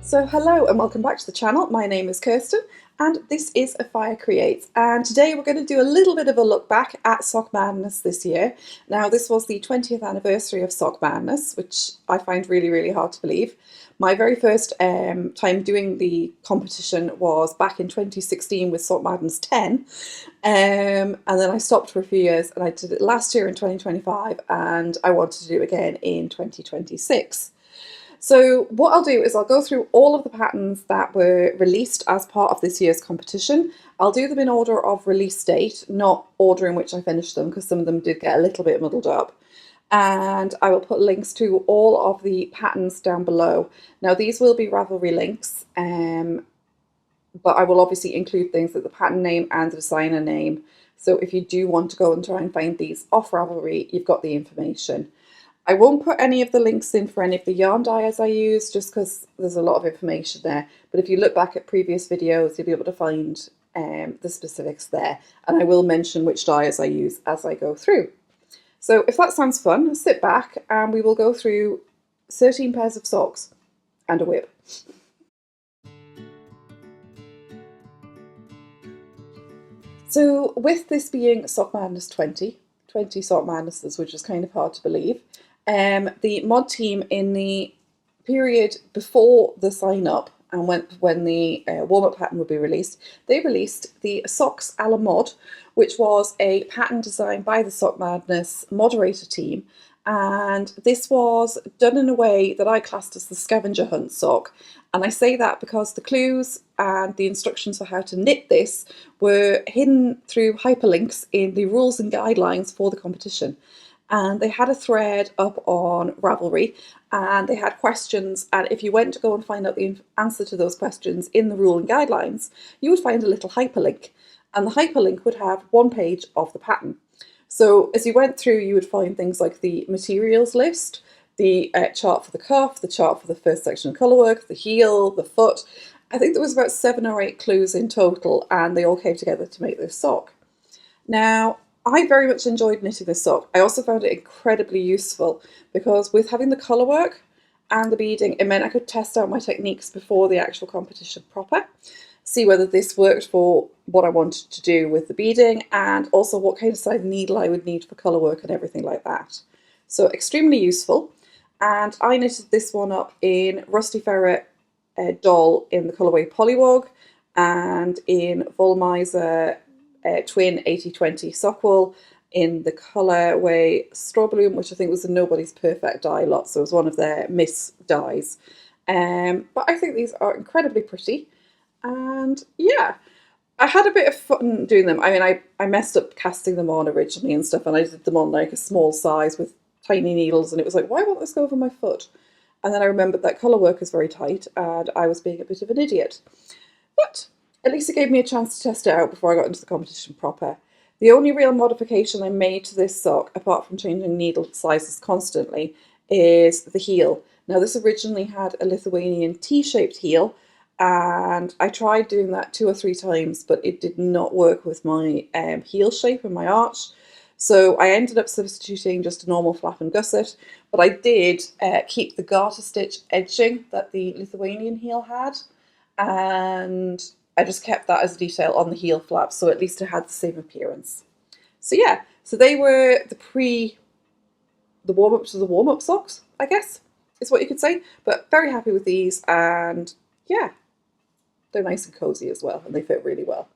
So hello and welcome back to the channel. My name is Kirsten and this is Ahoi Creates, and today we're going to do a little bit of a look back at Sock Madness this year. Now this was the 20th anniversary of Sock Madness, which I find really hard to believe. My very first time doing the competition was back in 2016 with Sock Madness 10, and then I stopped for a few years and I did it last year in 2025 and I wanted to do it again in 2026. So what I'll do is I'll go through all of the patterns that were released as part of this year's competition. I'll do them in order of release date, not order in which I finished them, because some of them did get a little bit muddled up. And I will put links to all of the patterns down below. Now these will be Ravelry links, but I will obviously include things like the pattern name and the designer name. So if you do want to go and try and find these off Ravelry, you've got the information. I won't put any of the links in for any of the yarn dyes I use, just because there's a lot of information there. But if you look back at previous videos, you'll be able to find the specifics there. And I will mention which dyes I use as I go through. So if that sounds fun, sit back and we will go through 13 pairs of socks and a whip. So with this being Sock Madness 20 Sock Madnesses, which is kind of hard to believe, the mod team in the period before the sign up and when the warm-up pattern would be released, they released the Socks a la Mod, which was a pattern designed by the Sock Madness Moderator team. And this was done in a way that I classed as the scavenger hunt sock. And I say that because the clues and the instructions for how to knit this were hidden through hyperlinks in the rules and guidelines for the competition. And they had a thread up on Ravelry and they had questions, and if you went to go and find out the answer to those questions in the rule and guidelines, you would find a little hyperlink, and the hyperlink would have one page of the pattern. So as you went through, you would find things like the materials list, the chart for the cuff, the chart for the first section of colourwork, the heel, the foot. I think there was about 7 or 8 clues in total, and they all came together to make this sock. Now, I very much enjoyed knitting this sock. I also found it incredibly useful because with having the colourwork and the beading, it meant I could test out my techniques before the actual competition proper, see whether this worked for what I wanted to do with the beading, and also what kind of size needle I would need for colourwork and everything like that. So extremely useful. And I knitted this one up in Rusty Ferret Doll in the colourway Polywog and in Volmizer Twin 8020 Sockwool in the colourway Straw Bloom, which I think was the Nobody's Perfect dye lot, so it was one of their miss dyes. But I think these are incredibly pretty, and yeah, I had a bit of fun doing them. I mean, I messed up casting them on originally and stuff, and I did them on like a small size with tiny needles, and it was like, why won't this go over my foot? And then I remembered that colourwork is very tight, and I was being a bit of an idiot. But at least it gave me a chance to test it out before I got into the competition proper. The only real modification I made to this sock, apart from changing needle sizes constantly, is the heel. Now this originally had a Lithuanian T-shaped heel, and I tried doing that 2 or 3 times, but it did not work with my heel shape and my arch. So I ended up substituting just a normal flap and gusset, but I did keep the garter stitch edging that the Lithuanian heel had, and I just kept that as a detail on the heel flap, so at least it had the same appearance. So yeah, so they were the warm-up to the warm-up socks, I guess, is what you could say. But very happy with these, and yeah, they're nice and cozy as well, and they fit really well.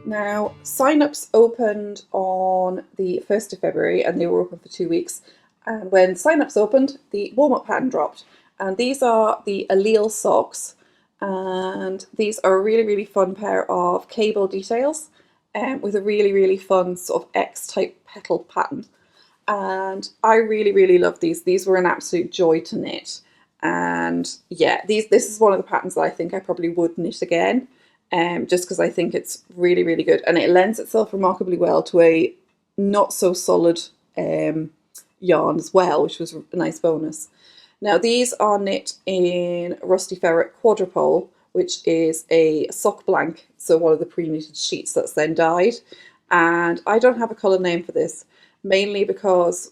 Now, sign-ups opened on the 1st of February, and they were open for 2 weeks. And when sign-ups opened, the warm-up pattern dropped. And these are the Allele Socks. And these are a really fun pair of cable details with a really fun sort of X-type petal pattern. And I really love these. These were an absolute joy to knit. And yeah, this is one of the patterns that I think I probably would knit again, just because I think it's really good. And it lends itself remarkably well to a not so solid yarn as well, which was a nice bonus. Now these are knit in Rusty Ferret Quadripole, which is a sock blank, so one of the pre-knitted sheets that's then dyed. And I don't have a colour name for this, mainly because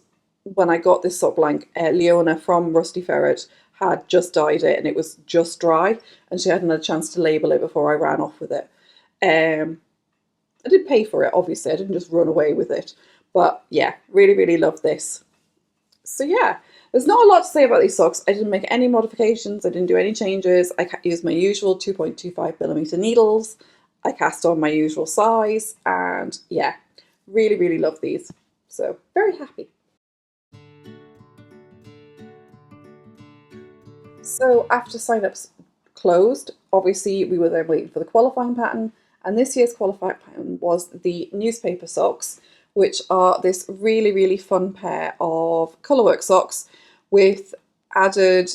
when I got this sock blank, Leona from Rusty Ferret had just dyed it and it was just dry, and she hadn't had a chance to label it before I ran off with it. I did pay for it, obviously. I didn't just run away with it. But yeah, really, really love this. So yeah, there's not a lot to say about these socks. I didn't make any modifications. I didn't do any changes. I used my usual 2.25mm needles. I cast on my usual size. And yeah, really, really love these. So very happy. So after sign-ups closed, obviously we were then waiting for the qualifying pattern, and this year's qualifying pattern was the newspaper socks, which are this really, really fun pair of colourwork socks with added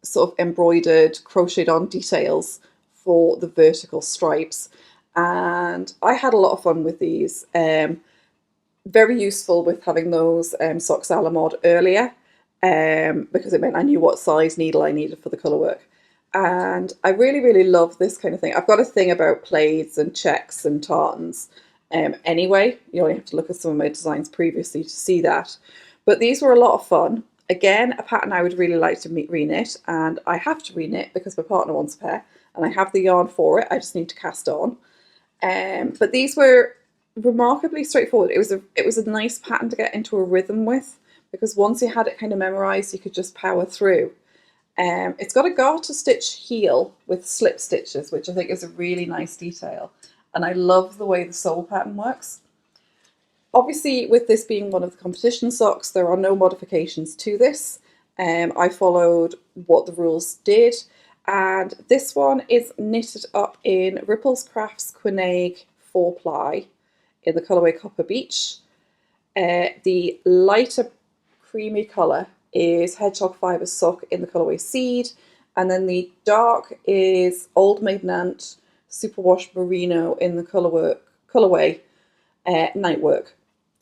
sort of embroidered, crocheted on details for the vertical stripes. And I had a lot of fun with these. Very useful with having those socks a la mode earlier, because it meant I knew what size needle I needed for the colour work. And I really, really love this kind of thing. I've got a thing about plaids and checks and tartans anyway. You only have to look at some of my designs previously to see that. But these were a lot of fun. Again, a pattern I would really like to reknit, and I have to reknit because my partner wants a pair, and I have the yarn for it. I just need to cast on. But these were remarkably straightforward. It was a nice pattern to get into a rhythm with, because once you had it kind of memorized, you could just power through. It's got a garter stitch heel with slip stitches, which I think is a really nice detail. And I love the way the sole pattern works. Obviously, with this being one of the competition socks, there are no modifications to this. I followed what the rules did. And this one is knitted up in Ripples Crafts Quinag 4-ply in the colourway Copper Beach. The lighter creamy colour is Hedgehog Fibre Sock in the colourway Seed, and then the dark is Old Maiden Aunt Superwash Merino in the colourway Nightwork,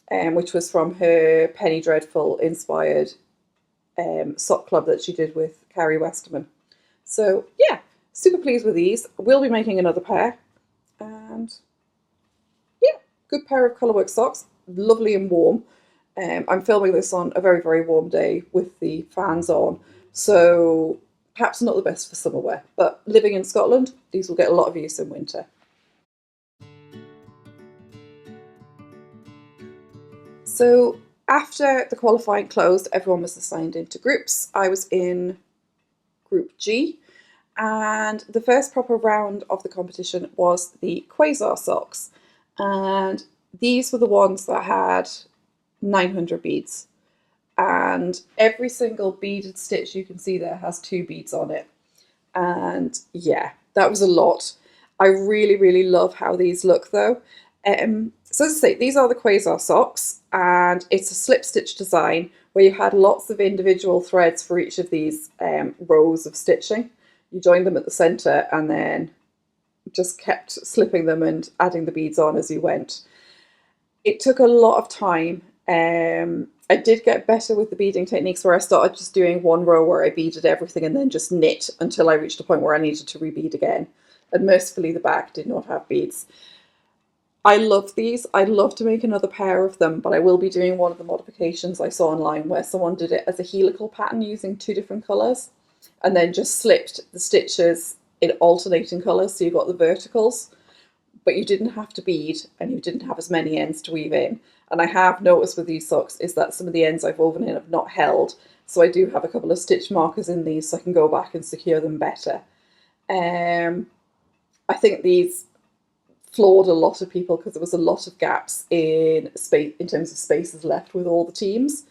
which was from her Penny Dreadful inspired sock club that she did with Carrie Westerman. So yeah, super pleased with these. We'll be making another pair, and yeah, good pair of colourwork socks, lovely and warm. I'm filming this on a very, very warm day with the fans on, so perhaps not the best for summer wear, but living in Scotland, these will get a lot of use in winter. So after the qualifying closed, everyone was assigned into groups. I was in Group G, and the first proper round of the competition was the Quasar Socks, and these were the ones that had 900 beads, and every single beaded stitch you can see there has 2 beads on it. And yeah, that was a lot. I really, really love how these look though. So as I say, these are the Quasar socks, and it's a slip stitch design where you had lots of individual threads for each of these rows of stitching. You joined them at the centre and then just kept slipping them and adding the beads on as you went. It took a lot of time. I did get better with the beading techniques where I started just doing one row where I beaded everything and then just knit until I reached a point where I needed to rebead again. And mercifully the back did not have beads. I love these. I'd love to make another pair of them, but I will be doing one of the modifications I saw online where someone did it as a helical pattern using 2 different colours and then just slipped the stitches in alternating colours, so you got the verticals, but you didn't have to bead and you didn't have as many ends to weave in. And I have noticed with these socks is that some of the ends I've woven in have not held, so I do have a couple of stitch markers in these so I can go back and secure them better. I think these floored a lot of people because there was a lot of gaps in space in terms of spaces left with all the teams.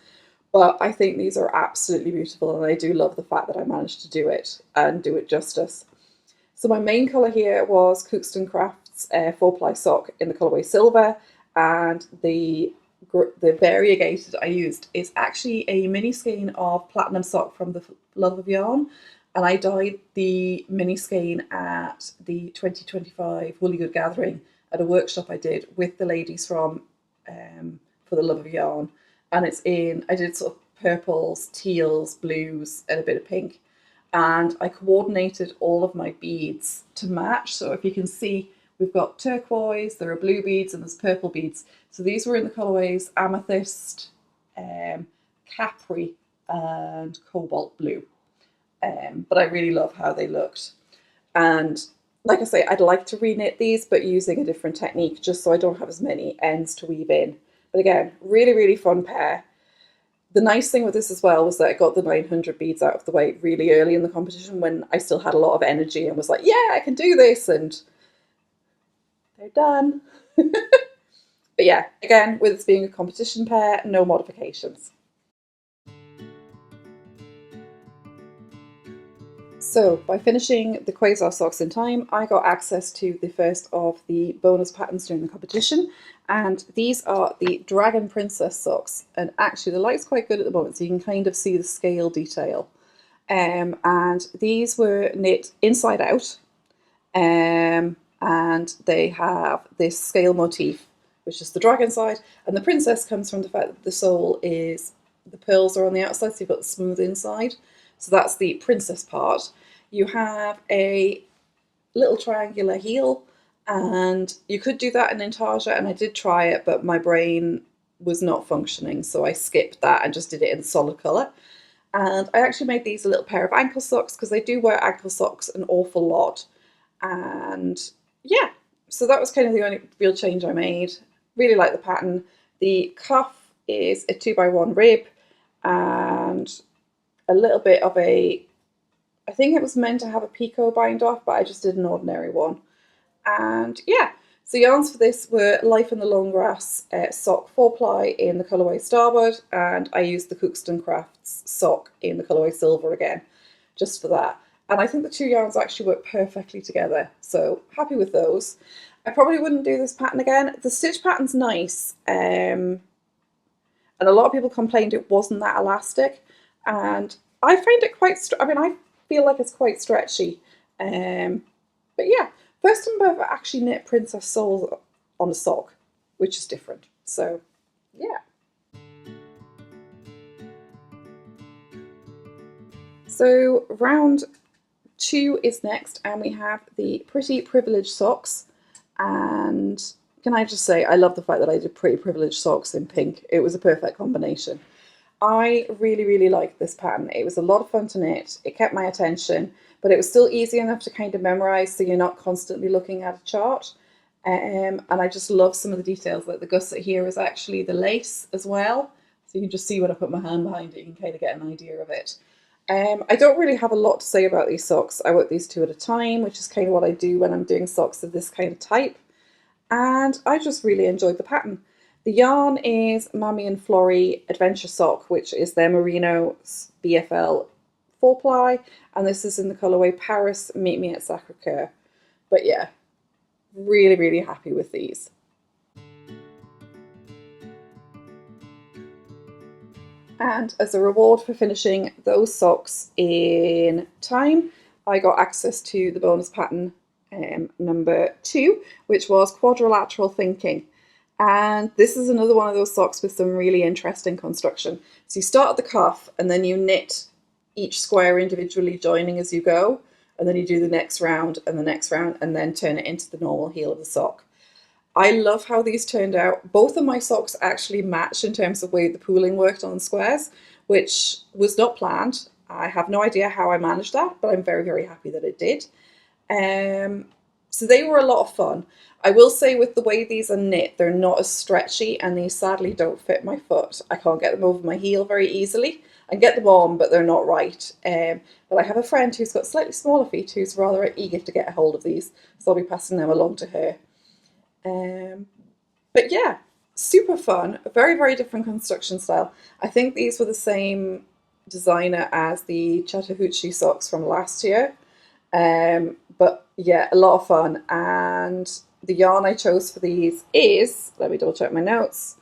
But I think these are absolutely beautiful, and I do love the fact that I managed to do it and do it justice. So my main colour here was Cookston Crafts 4-ply sock in the colourway Silver, and the variegated I used is actually a mini skein of Platinum sock from the Love of Yarn, and I dyed the mini skein at the 2025 Woolly Good Gathering at a workshop I did with the ladies from For the Love of Yarn, and it's in, I did sort of purples, teals, blues, and a bit of pink, and I coordinated all of my beads to match. So if you can see, we've got turquoise, there are blue beads, and there's purple beads. So these were in the colourways Amethyst, Capri and Cobalt Blue. But I really love how they looked. And like I say, I'd like to reknit these, but using a different technique, just so I don't have as many ends to weave in. But again, really, really fun pair. The nice thing with this as well was that I got the 900 beads out of the way really early in the competition when I still had a lot of energy and was like, yeah, I can do this, and they're done. But yeah, again, with this being a competition pair, no modifications. So by finishing the Quasar socks in time, I got access to the first of the bonus patterns during the competition, and these are the Dragon Princess socks. And actually the light's quite good at the moment, so you can kind of see the scale detail. And these were knit inside out, and they have this scale motif, which is the dragon side, and the princess comes from the fact that the sole is, the pearls are on the outside, so you've got the smooth inside. So that's the princess part. You have a little triangular heel, and you could do that in intarsia, and I did try it, but my brain was not functioning, so I skipped that and just did it in solid colour. And I actually made these a little pair of ankle socks, because I do wear ankle socks an awful lot. And yeah, so that was kind of the only real change I made. Really like the pattern. The cuff is a 2x1 rib, and a little bit of a, I think it was meant to have a picot bind off, but I just did an ordinary one. And yeah, so yarns for this were Life in the Long Grass sock 4-ply in the colourway Starboard, and I used the Cookston Crafts sock in the colourway Silver again, just for that. And I think the two yarns actually work perfectly together, so happy with those. I probably wouldn't do this pattern again. The stitch pattern's nice, and a lot of people complained it wasn't that elastic, and I find it quite, I feel like it's quite stretchy. But yeah, first time I've ever actually knit princess soles on a sock, which is different. So yeah. So round 2 is next, and we have the Pretty Privileged Socks. And can I just say, I love the fact that I did Pretty Privileged Socks in pink. It was a perfect combination. I really, really liked this pattern. It was a lot of fun to knit. It kept my attention, but it was still easy enough to kind of memorize, so you're not constantly looking at a chart. And I just love some of the details. Like the gusset here is actually the lace as well. So you can just see when I put my hand behind it, you can kind of get an idea of it. I don't really have a lot to say about these socks. I work these 2 at a time, which is kind of what I do when I'm doing socks of this kind of type. And I just really enjoyed the pattern. The yarn is Mammy and Flory Adventure Sock, which is their Merino BFL 4-ply, and this is in the colourway Paris Meet Me at Sacré-Cœur. But yeah, really, really happy with these. And as a reward for finishing those socks in time, I got access to the bonus pattern number 2, which was Quadrilateral Thinking. And this is another one of those socks with some really interesting construction. So you start at the cuff, and then you knit each square individually, joining as you go, and then you do the next round and the next round, and then turn it into the normal heel of the sock. I love how these turned out. Both of my socks actually match in terms of the way the pooling worked on squares, which was not planned. I have no idea how I managed that, but I'm very, very happy that it did. So they were a lot of fun. I will say with the way these are knit, they're not as stretchy, and these sadly don't fit my foot. I can't get them over my heel very easily. I can get them on, but they're not right. But I have a friend who's got slightly smaller feet who's rather eager to get a hold of these, so I'll be passing them along to her. But yeah, super fun, a very, very different construction style. I think these were the same designer as the Chattahoochee socks from last year. But yeah, a lot of fun. And the yarn I chose for these is, let me double check my notes,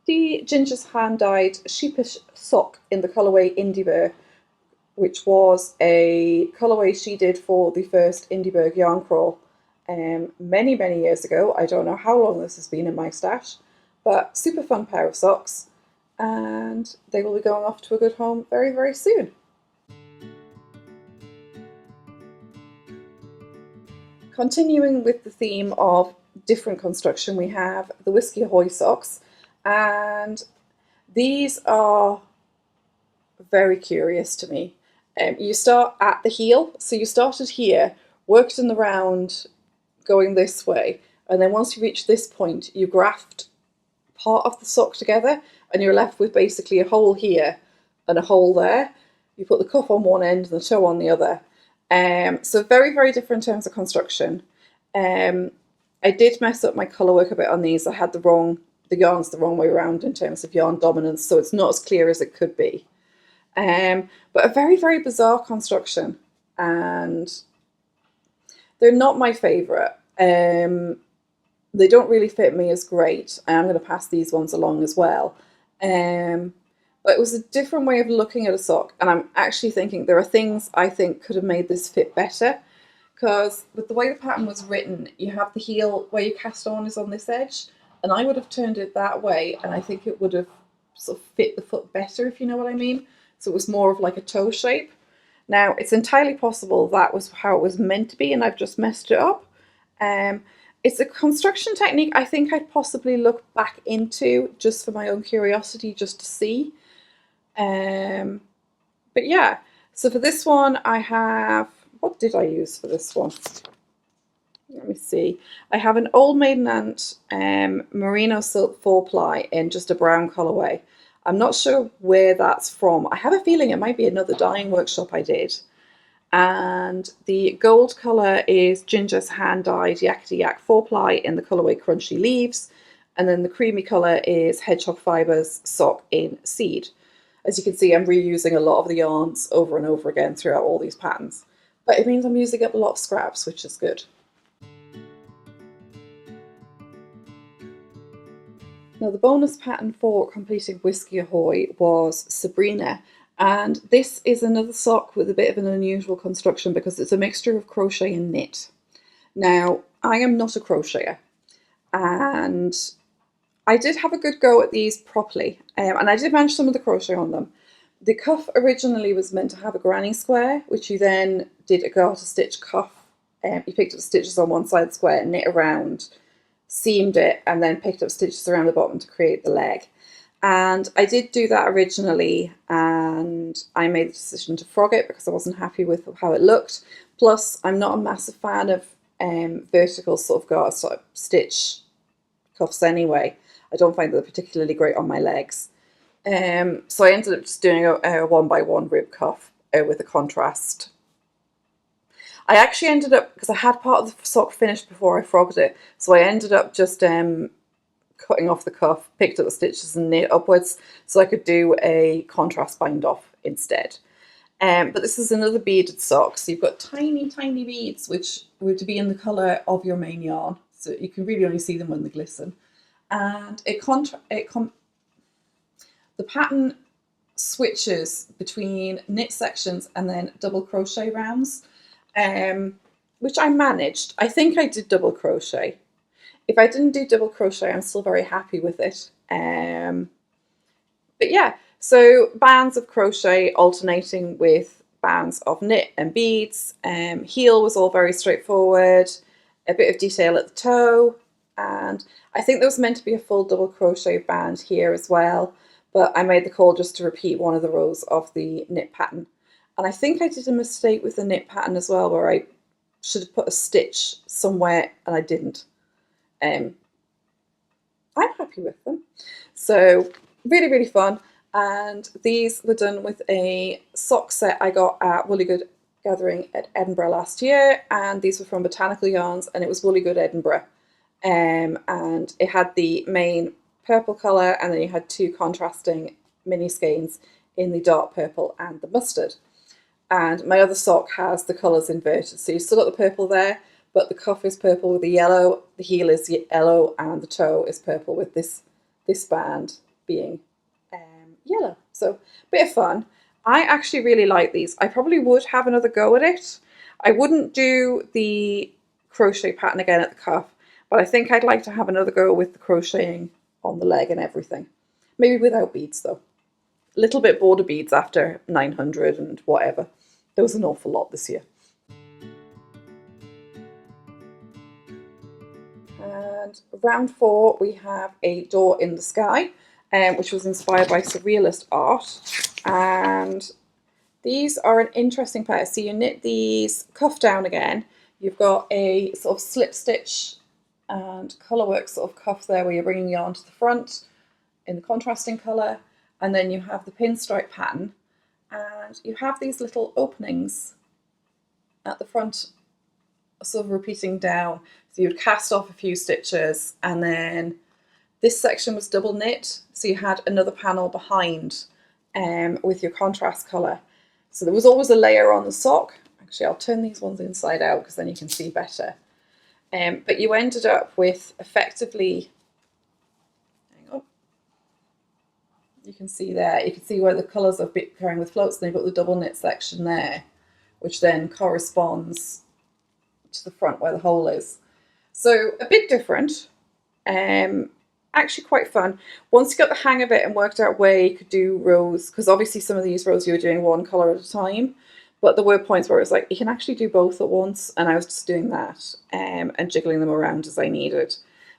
Ginger's hand-dyed sheepish sock in the colourway Indieburg, which was a colourway she did for the first Indieburg yarn crawl many, many years ago. I don't know how long this has been in my stash, but super fun pair of socks, and they will be going off to a good home very, very soon. Continuing with the theme of different construction, we have the Whisky Ahoi socks, and These are very curious to me. You start at the heel, so you started here, worked in the round going this way, and then once you reach this point, you graft part of the sock together and you're left with basically a hole here and a hole there. You put the cuff on one end and the toe on the other. So very, very different in terms of construction. I did mess up my colour work a bit on these. I had the yarns the wrong way around in terms of yarn dominance, so it's not as clear as it could be. But a very, very bizarre construction, and they're not my favourite. They don't really fit me as great. I am going to pass these ones along as well. But it was a different way of looking at a sock, and I'm actually thinking there are things I think could have made this fit better, because with the way the pattern was written, you have the heel where you cast on is on this edge, and I would have turned it that way, and I think it would have sort of fit the foot better, if you know what I mean. So it was more of like a toe shape. Now, it's entirely possible that was how it was meant to be, and I've just messed it up. It's a construction technique I think I'd possibly look back into just for my own curiosity, just to see. But yeah, so for this one I have, what did I use for this one? Let me see. I have an Old Maiden Aunt merino silk 4-ply in just a brown colourway. I'm not sure where that's from. I have a feeling it might be another dyeing workshop I did. And the gold colour is Ginger's hand dyed Yakety Yak 4-ply in the colourway Crunchy Leaves, and then the creamy colour is Hedgehog Fibres sock in Seed. As you can see, I'm reusing a lot of the yarns over and over again throughout all these patterns, but it means I'm using up a lot of scraps, which is good. Now, the bonus pattern for completing Whisky Ahoi was Sabrina, and this is another sock with a bit of an unusual construction because it's a mixture of crochet and knit. Now, I am not a crocheter, and I did have a good go at these properly, and I did manage some of the crochet on them. The cuff originally was meant to have a granny square, which you then did a garter stitch cuff. You picked up stitches on one side square, knit around, seamed it, and then picked up stitches around the bottom to create the leg. And I did do that originally, and I made the decision to frog it because I wasn't happy with how it looked. Plus, I'm not a massive fan of vertical sort of garter stitch cuffs anyway. I don't find that they're particularly great on my legs. So I ended up just doing a 1x1 rib cuff with a contrast. I actually ended up, because I had part of the sock finished before I frogged it, so I ended up just cutting off the cuff, picked up the stitches and knit upwards so I could do a contrast bind off instead. But this is another beaded sock, so you've got tiny, tiny beads which were to be in the colour of your main yarn, so you can really only see them when they glisten. And the pattern switches between knit sections and then double crochet rounds, which I managed. I think I did double crochet. If I didn't do double crochet, I'm still very happy with it. But yeah, so bands of crochet alternating with bands of knit and beads. Heel was all very straightforward, a bit of detail at the toe, and I think there was meant to be a full double crochet band here as well, but I made the call just to repeat one of the rows of the knit pattern. And I think I did a mistake with the knit pattern as well, where I should have put a stitch somewhere and I didn't. I'm happy with them. So really, really fun. And these were done with a sock set I got at Woollygood Gathering at Edinburgh last year, and these were from Botanical Yarns, and it was Woollygood Edinburgh. And it had the main purple colour, and then you had two contrasting mini skeins in the dark purple and the mustard. And my other sock has the colours inverted, so you've still got the purple there, but the cuff is purple with the yellow, the heel is yellow, and the toe is purple with this band being yellow. So, bit of fun. I actually really like these. I probably would have another go at it. I wouldn't do the crochet pattern again at the cuff, but I think I'd like to have another go with the crocheting on the leg and everything. Maybe without beads though. A little bit bored of beads after 900 and whatever. There was an awful lot this year. And round 4, we have a door in the sky. which was inspired by surrealist art. And these are an interesting pair. So you knit these cuff down again. You've got a sort of slip stitch and colourwork sort of cuff there where you're bringing yarn to the front in the contrasting colour. And then you have the pinstripe pattern. And you have these little openings at the front, sort of repeating down. So you'd cast off a few stitches, and then this section was double knit. So you had another panel behind with your contrast colour. So there was always a layer on the sock. Actually, I'll turn these ones inside out because then you can see better. But you ended up with effectively, hang on, you can see there, you can see where the colours are pairing with floats, and they've got the double knit section there, which then corresponds to the front where the hole is. So a bit different, actually quite fun. Once you got the hang of it and worked out where you could do rows, because obviously some of these rows you were doing one colour at a time, but there were points where it was like, you can actually do both at once, and I was just doing that and jiggling them around as I needed.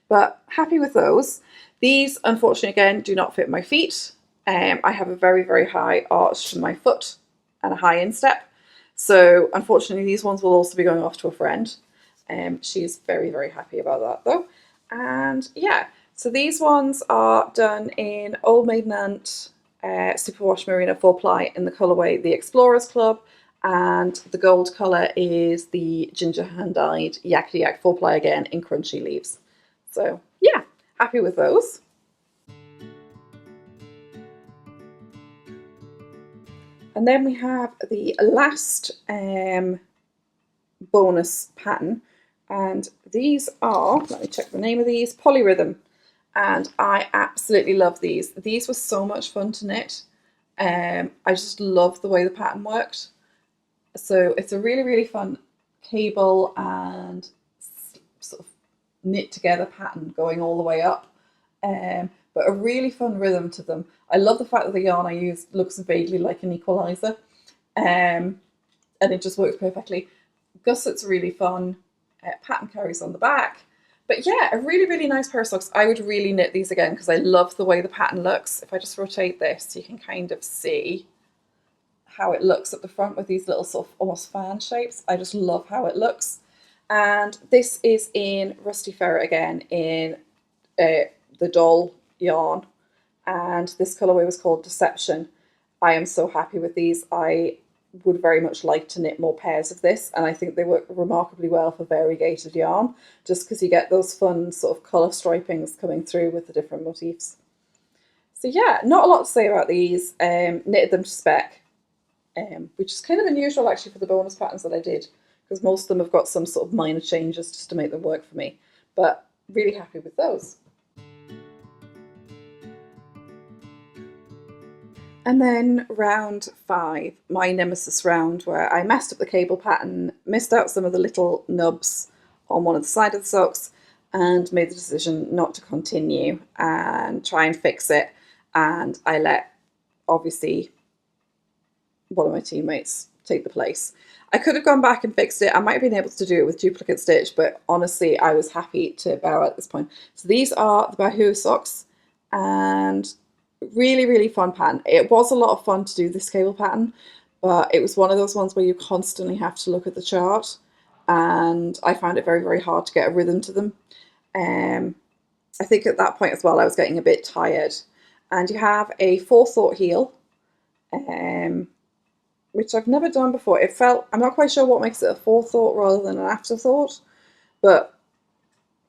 But happy with those. These, unfortunately, again, do not fit my feet. I have a very, very high arch to my foot and a high instep. So unfortunately, these ones will also be going off to a friend. She's very, very happy about that though. And yeah, so these ones are done in Old Maiden Aunt Superwash Merino 4-ply in the colourway The Explorers Club, and the gold colour is the Ginger Hand-Dyed Yakety Yak 4-ply again in Crunchy Leaves. So yeah, happy with those. And then we have the last bonus pattern, and these are, let me check the name of these, Polyrhythm, and I absolutely love these. These were so much fun to knit. I just love the way the pattern worked. So it's a really, really fun cable and sort of knit together pattern going all the way up. But a really fun rhythm to them. I love the fact that the yarn I used looks vaguely like an equalizer, and it just works perfectly. Gusset's really fun, pattern carries on the back. But yeah, a really, really nice pair of socks. I would really knit these again because I love the way the pattern looks. If I just rotate this, you can kind of see how it looks at the front with these little sort of almost fan shapes. I just love how it looks. And this is in Rusty Ferret again in the doll yarn, and this colourway was called Deception. I am so happy with these. I would very much like to knit more pairs of this, and I think they work remarkably well for variegated yarn, just because you get those fun sort of colour stripings coming through with the different motifs. So yeah, not a lot to say about these. Knitted them to spec, which is kind of unusual actually for the bonus patterns that I did, because most of them have got some sort of minor changes just to make them work for me, but really happy with those. And then round 5, my nemesis round, where I messed up the cable pattern, missed out some of the little nubs on one of the side of the socks, and made the decision not to continue and try and fix it. And I let, obviously, one of my teammates take the place. I could have gone back and fixed it. I might have been able to do it with duplicate stitch, but honestly, I was happy to bow at this point. So these are the Báihuā socks, and really, really fun pattern. It was a lot of fun to do this cable pattern, but it was one of those ones where you constantly have to look at the chart, and I found it very, very hard to get a rhythm to them. I think at that point as well, I was getting a bit tired. And you have a forethought heel, which I've never done before. It felt, I'm not quite sure what makes it a forethought rather than an afterthought, but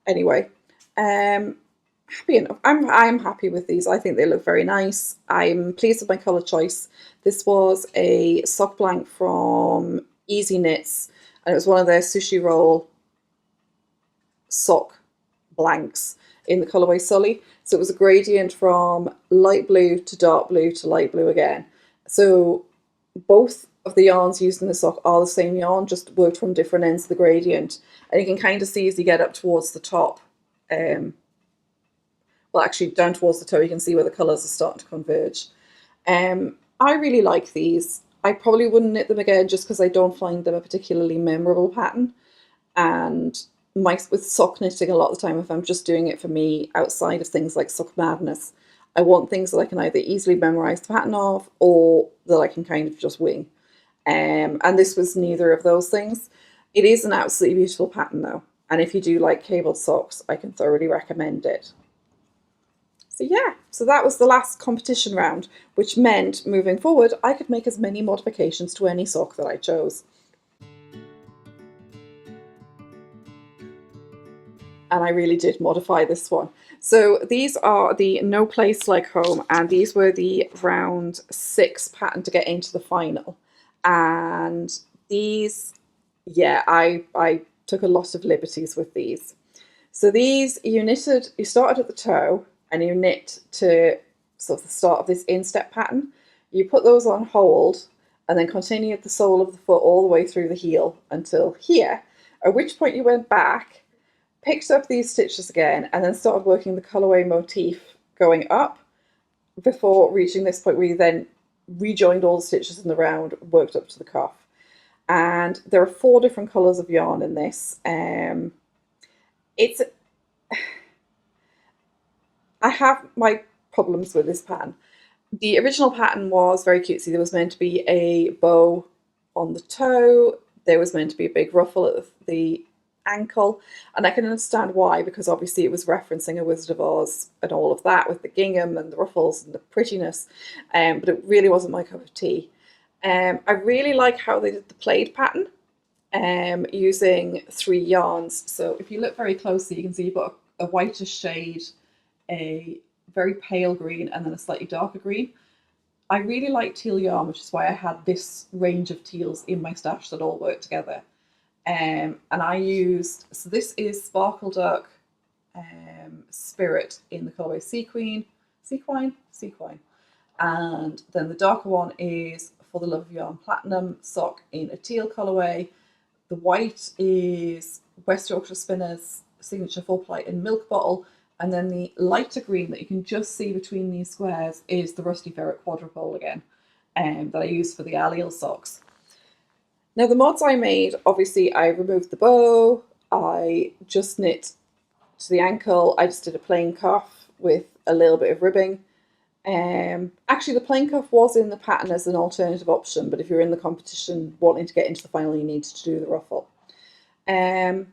anyway, happy enough. I'm happy with these. I think they look very nice. I'm pleased with my colour choice. This was a sock blank from Easy Knits, and it was one of their sushi roll sock blanks in the colourway Sully. So it was a gradient from light blue to dark blue to light blue again. So both of the yarns used in the sock are the same yarn, just worked from different ends of the gradient. And you can kind of see as you get up towards the top, well, actually down towards the toe, you can see where the colours are starting to converge. I really like these. I probably wouldn't knit them again just because I don't find them a particularly memorable pattern. And with sock knitting, a lot of the time, if I'm just doing it for me outside of things like Sock Madness, I want things that I can either easily memorize the pattern of or that I can kind of just wing. And this was neither of those things. It is an absolutely beautiful pattern though. And if you do like cabled socks, I can thoroughly recommend it. So yeah, so that was the last competition round, which meant moving forward, I could make as many modifications to any sock that I chose. And I really did modify this one. So these are the No Place Like Home, and these were the round 6 pattern to get into the final. And these, yeah, I took a lot of liberties with these. So these, you started at the toe and you knit to sort of the start of this instep pattern. You put those on hold and then continued the sole of the foot all the way through the heel until here, at which point you went back, picked up these stitches again, and then started working the colourway motif going up before reaching this point where you then rejoined all the stitches in the round, worked up to the cuff. And there are 4 different colours of yarn in this. I have my problems with this pattern. The original pattern was very cutesy. There was meant to be a bow on the toe. There was meant to be a big ruffle at the ankle, and I can understand why, because obviously it was referencing a Wizard of Oz and all of that with the gingham and the ruffles and the prettiness, but it really wasn't my cup of tea. I really like how they did the plaid pattern using 3 yarns. So if you look very closely, you can see you've got a whitish shade, a very pale green, and then a slightly darker green. I really like teal yarn, which is why I had this range of teals in my stash that all work together. And I used, so this is Sparkle Duck Spirit in the colourway Sequine, and then the darker one is For the Love of Yarn Platinum sock in a teal colourway. The white is West Yorkshire Spinners Signature Full Plight in Milk Bottle, and then the lighter green that you can just see between these squares is the Rusty Ferret Quadrupole again, that I used for the Allele Socks. Now the mods I made, obviously I removed the bow, I just knit to the ankle, I just did a plain cuff with a little bit of ribbing. Actually the plain cuff was in the pattern as an alternative option, but if you're in the competition wanting to get into the final, you needed to do the ruffle. And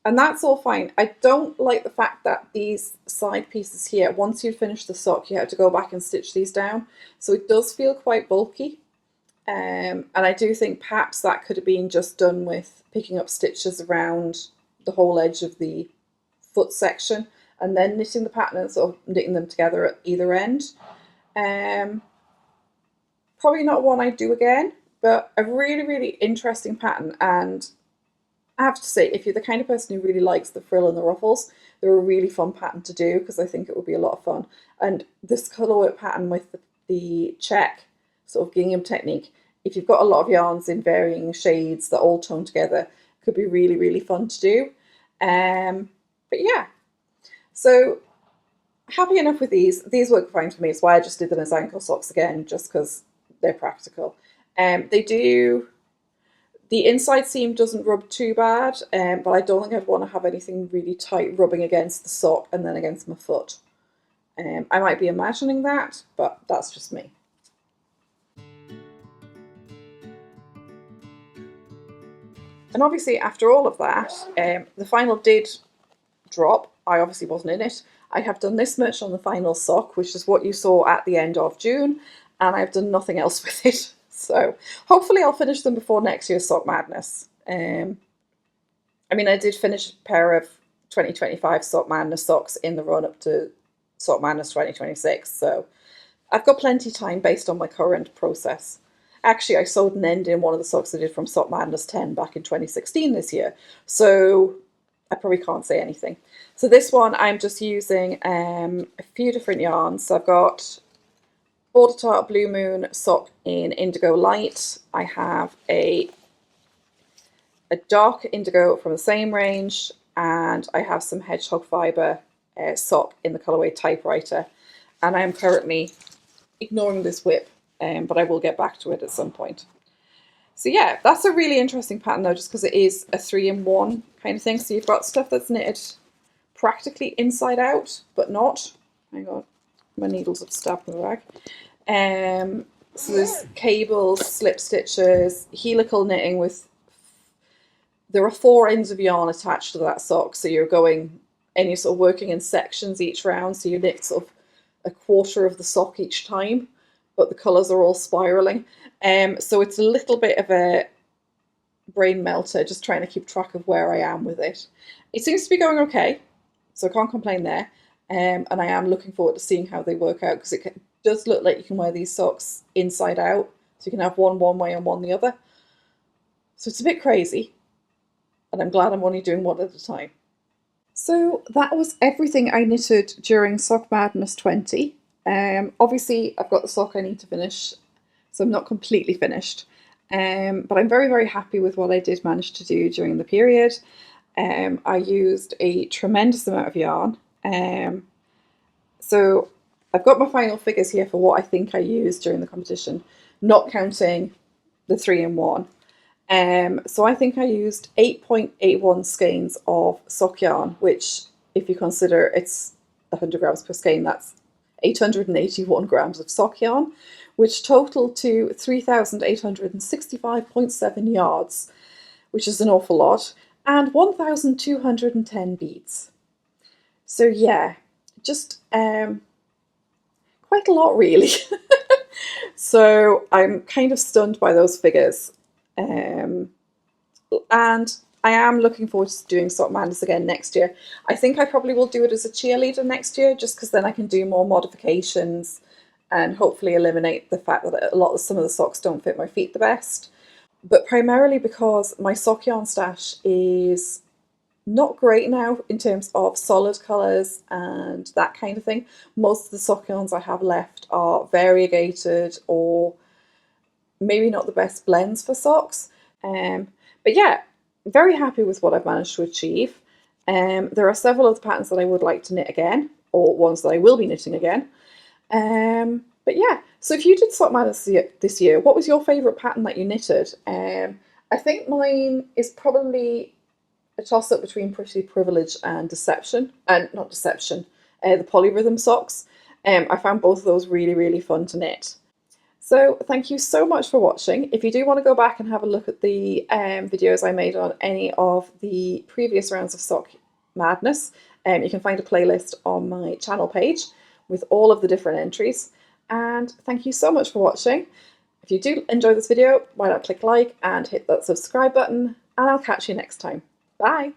that's all fine. I don't like the fact that these side pieces here, once you finish the sock, you have to go back and stitch these down. So it does feel quite bulky. And I do think perhaps that could have been just done with picking up stitches around the whole edge of the foot section and then knitting the pattern and sort of knitting them together at either end. Probably not one I'd do again, but a really, really interesting pattern. And I have to say, if you're the kind of person who really likes the frill and the ruffles, they're a really fun pattern to do because I think it would be a lot of fun. And this colourwork pattern with the check sort of gingham technique, if you've got a lot of yarns in varying shades that all tone together, could be really, really fun to do. But yeah, so happy enough with these. These work fine for me. It's why I just did them as ankle socks again, just because they're practical. The inside seam doesn't rub too bad, but I don't think I'd want to have anything really tight rubbing against the sock and then against my foot. I might be imagining that, but that's just me. And obviously after all of that, the final did drop. I obviously wasn't in it. I have done this much on the final sock, which is what you saw at the end of June, and I've done nothing else with it. So hopefully I'll finish them before next year's Sock Madness. I mean, I did finish a pair of 2025 Sock Madness socks in the run up to Sock Madness 2026, so I've got plenty of time based on my current process. Actually, I sewed an end in one of the socks I did from Sock Madness 10 back in 2016 this year, so I probably can't say anything. So this one, I'm just using a few different yarns. So I've got Border Tart Blue Moon sock in Indigo Light. I have a dark indigo from the same range, and I have some Hedgehog Fibre sock in the colourway Typewriter. And I am currently ignoring this whip, but I will get back to it at some point. So yeah, that's a really interesting pattern though, just because it is a 3-in-1 kind of thing. So you've got stuff that's knitted practically inside out, but not. Hang on. my needles have stabbed in the bag. So there's cables, slip stitches, helical knitting with, there are 4 ends of yarn attached to that sock, so you're going, and you're sort of working in sections each round, so you knit sort of a quarter of the sock each time, but the colours are all spiralling. So it's a little bit of a brain melter, just trying to keep track of where I am with it. It seems to be going okay, so I can't complain there. And I am looking forward to seeing how they work out, because it does look like you can wear these socks inside out, so you can have one way and one the other. So it's a bit crazy, and I'm glad I'm only doing one at a time. So that was everything I knitted during Sock Madness 20. Obviously I've got the sock I need to finish, so I'm not completely finished. But I'm very, very happy with what I did manage to do during the period. I used a tremendous amount of yarn. So I've got my final figures here for what I think I used during the competition, not counting the 3-in-1. So I think I used 8.81 skeins of sock yarn, which, if you consider it's 100 grams per skein, that's 881 grams of sock yarn, which totaled to 3,865.7 yards, which is an awful lot, and 1,210 beads. So yeah, just quite a lot really. So I'm kind of stunned by those figures. And I am looking forward to doing Sock Madness again next year. I think I probably will do it as a cheerleader next year, just because then I can do more modifications and hopefully eliminate the fact that some of the socks don't fit my feet the best. But primarily because my sock yarn stash is not great now in terms of solid colours and that kind of thing. Most of the sock yarns I have left are variegated or maybe not the best blends for socks. But yeah, very happy with what I've managed to achieve. There are several other patterns that I would like to knit again, or ones that I will be knitting again. But yeah, so if you did Sock Madness this year, what was your favourite pattern that you knitted? I think mine is probably a toss-up between Pretty Privilege and Deception, and not Deception, the Polyrhythm Socks. I found both of those really, really fun to knit. So thank you so much for watching. If you do want to go back and have a look at the videos I made on any of the previous rounds of Sock Madness, you can find a playlist on my channel page with all of the different entries. And thank you so much for watching. If you do enjoy this video, why not click like and hit that subscribe button, and I'll catch you next time. Bye!